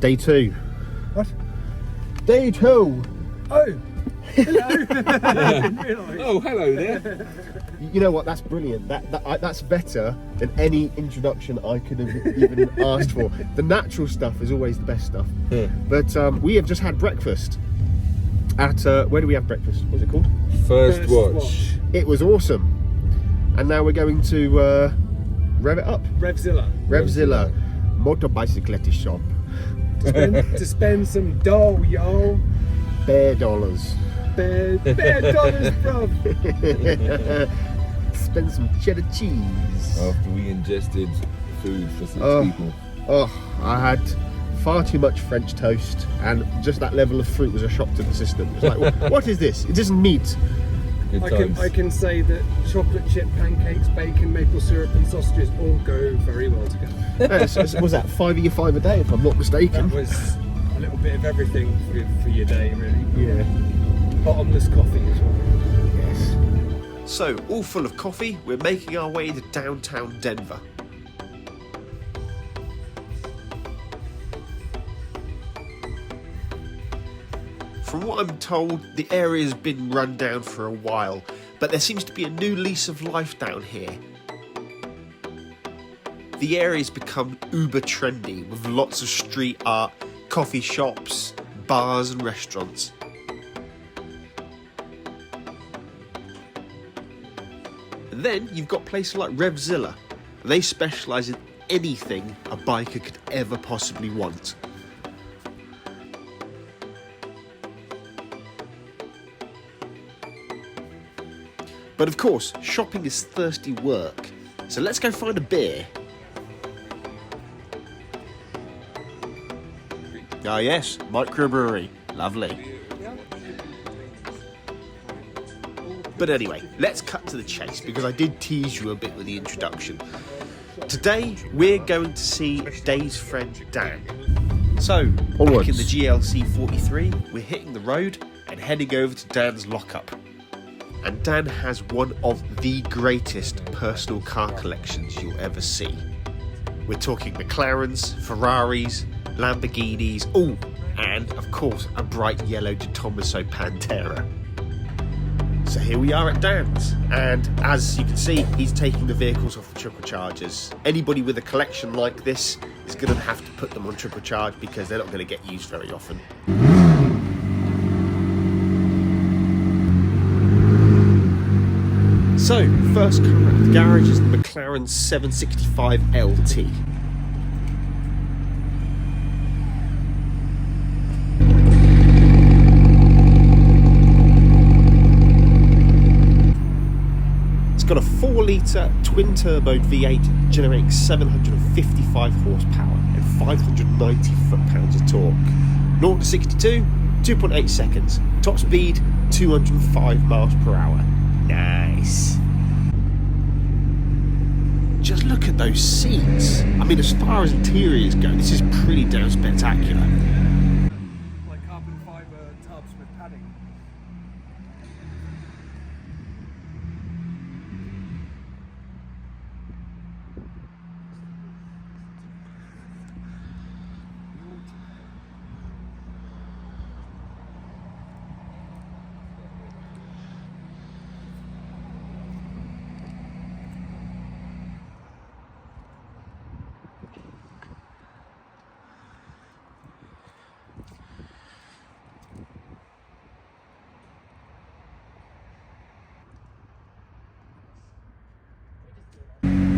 Day 2. What? Day 2. Oh, hello. I didn't realise. Oh, hello there. You know what? That's brilliant. That's better than any introduction I could have even asked for. The natural stuff is always the best stuff. Yeah. But we have just had breakfast at where do we have breakfast? What's it called? First watch. It was awesome. And now we're going to rev it up. RevzillaCars. Motor bicyclette shop. To spend some dough, yo. Bare dollars. Bare dollars, bruv. Spend some cheddar cheese. After we ingested food for 6 people. Oh, I had far too much French toast, and just that level of fruit was a shock to the system. It's like, what is this? It isn't meat. I can say that chocolate chip pancakes, bacon, maple syrup and sausages all go very well together. Was that $5 a day, if I'm not mistaken? That was a little bit of everything for your day, really. Yeah. Bottomless coffee as well. Yes. So, all full of coffee, we're making our way to downtown Denver. From what I'm told, the area's been run down for a while, but there seems to be a new lease of life down here. The area's become uber trendy with lots of street art, coffee shops, bars and restaurants. And then you've got places like Revzilla. They specialise in anything a biker could ever possibly want. But of course, shopping is thirsty work, so let's go find a beer. Ah yes, microbrewery, lovely. But anyway, let's cut to the chase, because I did tease you a bit with the introduction. Today, we're going to see Dave's friend Dan. So, back in the GLC 43, we're hitting the road and heading over to Dan's lockup. And Dan has one of the greatest personal car collections you'll ever see. We're talking McLarens, Ferraris, Lamborghinis, and of course a bright yellow DeTomaso Pantera. So here we are at Dan's, and as you can see, he's taking the vehicles off the triple chargers. Anybody with a collection like this is going to have to put them on triple charge because they're not going to get used very often. So, first car at the garage is the McLaren 765 LT. It's got a 4-litre twin-turbo V8 generating 755 horsepower and 590 foot-pounds of torque. 0 to 62, 2.8 seconds. Top speed, 205 miles per hour. Nice. Just look at those seats. I mean, as far as interiors go, this is pretty damn spectacular. Like carbon fibre tubs with padding.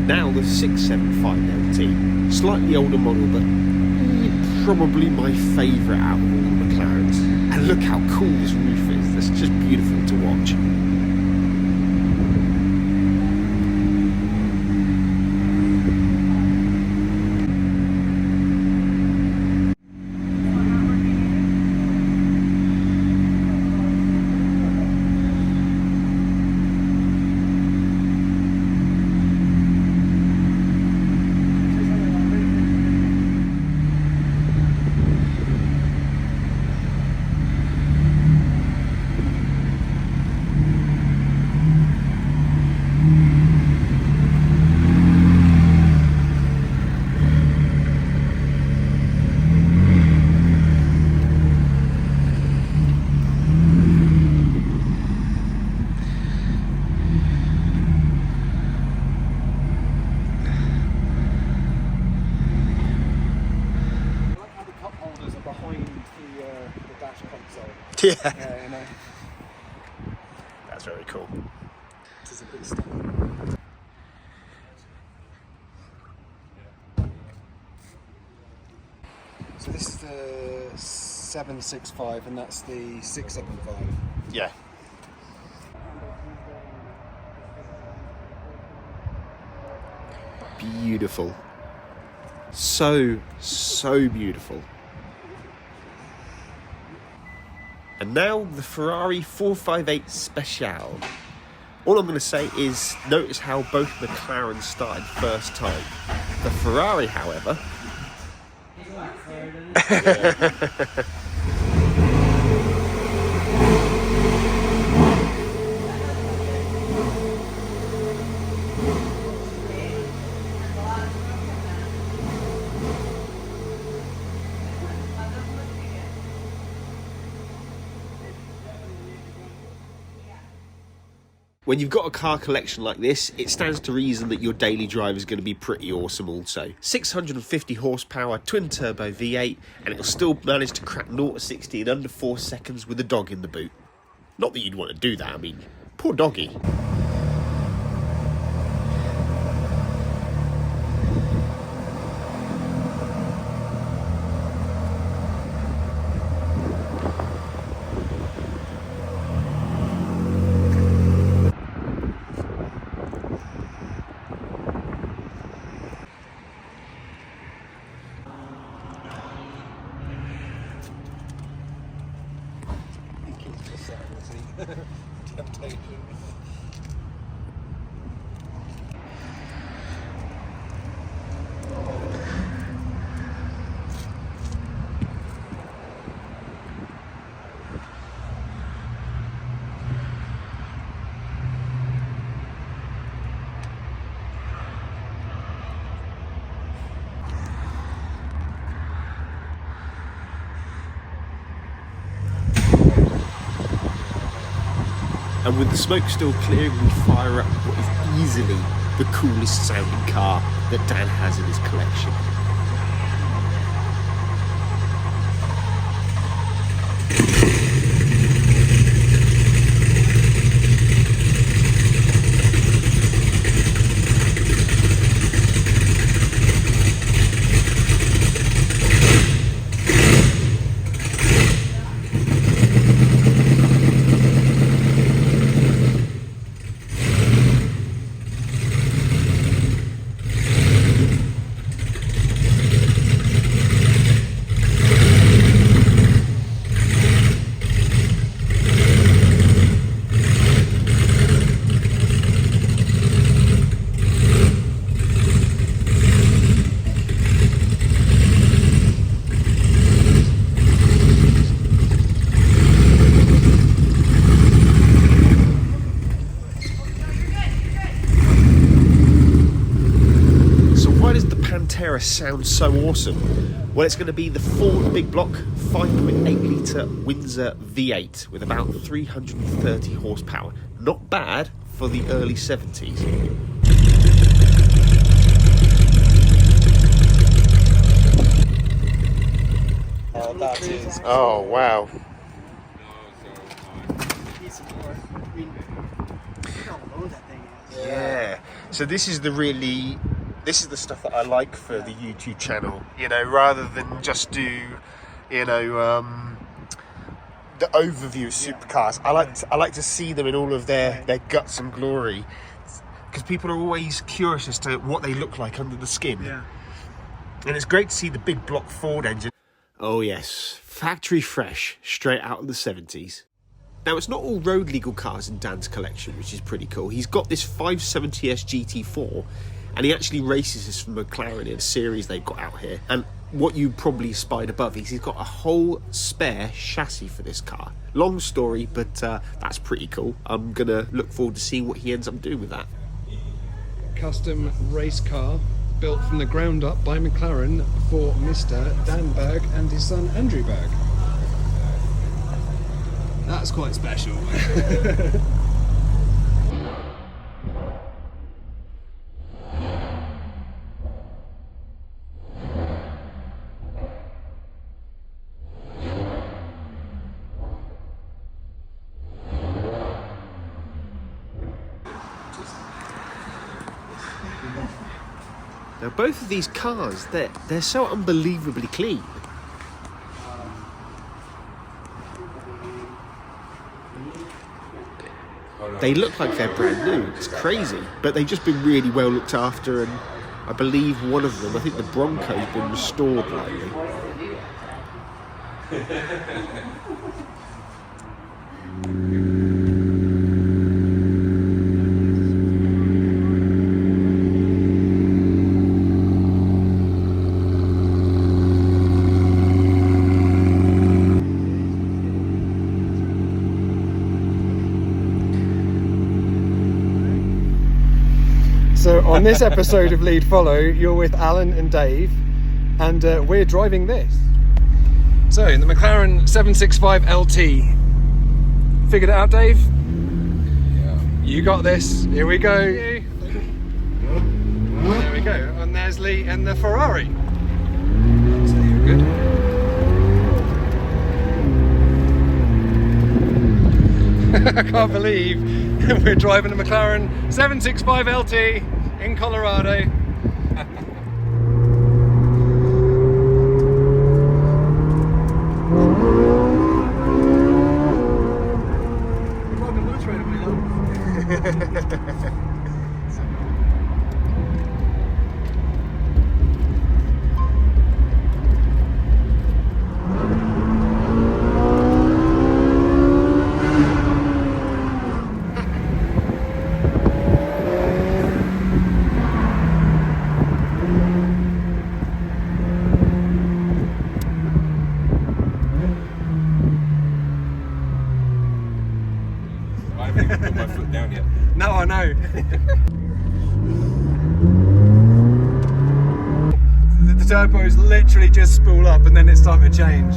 Now the 675 LT, slightly older model, but probably my favourite out of all the McLarens. And look how cool this roof is, it's just beautiful to watch. Yeah. You know, That's very cool. it is a bit stunning. So this is the 765 and that's the 675. Yeah. Beautiful. So beautiful. And now the Ferrari 458 Speciale. All I'm going to say is notice how both McLarens started first time. The Ferrari, however... When you've got a car collection like this, it stands to reason that your daily drive is going to be pretty awesome also. 650 horsepower, twin-turbo V8, and it'll still manage to crack 0 to 60 in under 4 seconds with a dog in the boot. Not that you'd want to do that, I mean, poor doggy. Temptation. And with the smoke still clearing, we fire up what is easily the coolest sounding car that Dan has in his collection. Pantera sounds so awesome? Well, it's going to be the Ford Big Block 5.8 litre Windsor V8 with about 330 horsepower. Not bad for the early 70s. Oh, that is. Oh, wow. Yeah. So this is the stuff that I like for the YouTube channel, you know, rather than just do, you know, the overview of supercars. I like to see them in all of their guts and glory, because people are always curious as to what they look like under the skin. Yeah. And it's great to see the big block Ford engine. Oh yes, factory fresh, straight out of the 70s. Now, it's not all road legal cars in Dan's collection, which is pretty cool. He's got this 570S GT4, and he actually races this from McLaren in a series they've got out here. And what you probably spied above is he's got a whole spare chassis for this car. Long story, but that's pretty cool. I'm going to look forward to seeing what he ends up doing with that. Custom race car built from the ground up by McLaren for Mr. Dan Berg and his son Andrew Berg. That's quite special. Now both of these cars, they're so unbelievably clean. They look like they're brand new. It's crazy, but they've just been really well looked after, and I believe one of them, I think the Bronco's been restored lately. So on this episode of LeEdFollow, you're with Alan and Dave, and we're driving this. So the McLaren 765 LT. Figured it out, Dave? Yeah. You got this. Here we go. There we go. And there's Lee and the Ferrari. So you're good. I can't believe we're driving a McLaren 765 LT in Colorado. I haven't even put my foot down yet. No, I know. The turbos literally just spool up and then it's time to change.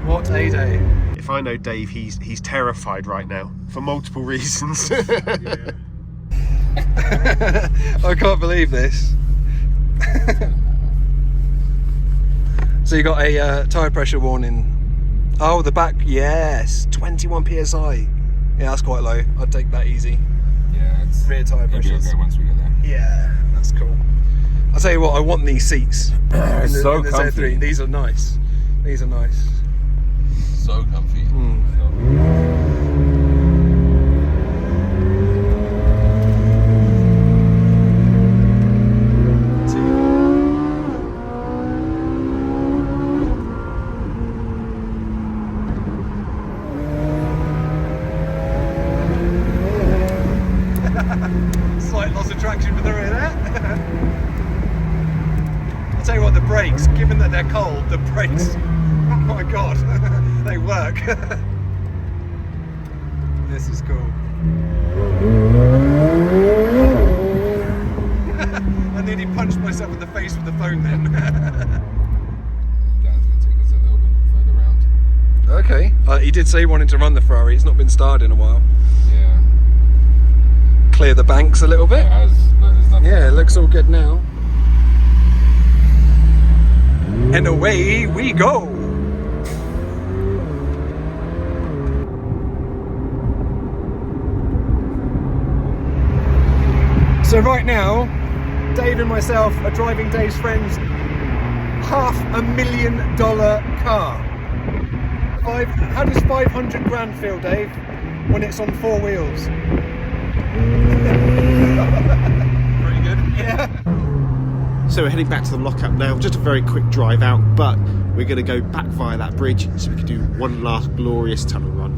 What a day. If I know Dave, he's terrified right now for multiple reasons. I can't believe this. So you got a tyre pressure warning. Oh, the back, yes, 21 psi. Yeah, that's quite low. I'd take that easy. Yeah, it's Rear tyre it'll be pressures. okay once we get there. Yeah, that's cool. I'll tell you what, I want these seats. They're so in the comfy. Z3. These are nice. These are nice. So comfy. Slight loss of traction for the rear there. I'll tell you what, the brakes, given that they're cold, the brakes, oh my god, they work. This is cool. I nearly punched myself in the face with the phone then. Dan's gonna take us a little bit further around. Okay. He did say he wanted to run the Ferrari. It's not been starred in a while. Yeah. Clear the banks a little bit. There's nothing. Yeah, it looks all good now. And away we go. So right now, Dave and myself are driving Dave's friend's $500,000 car. How does 500 grand feel, Dave, when it's on four wheels? Pretty good. Yeah. So we're heading back to the lockup now. Just a very quick drive out, but we're going to go back via that bridge so we can do one last glorious tunnel run.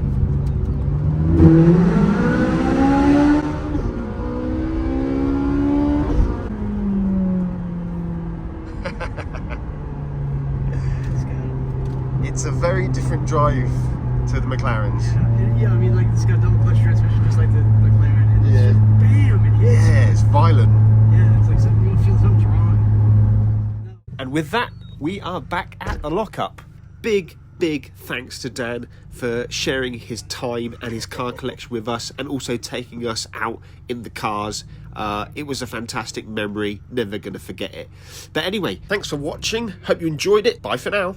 It's a very different drive to the McLarens. Yeah, I mean, like, it's got double clutch transmission just like the McLaren. And it's just, bam, it hits. Yeah, it's violent. Yeah, it's like something, you feel something's wrong. And with that, we are back at the lockup. Big thanks to Dan for sharing his time and his car collection with us, and also taking us out in the cars. It was a fantastic memory, never going to forget it. But anyway, thanks for watching. Hope you enjoyed it. Bye for now.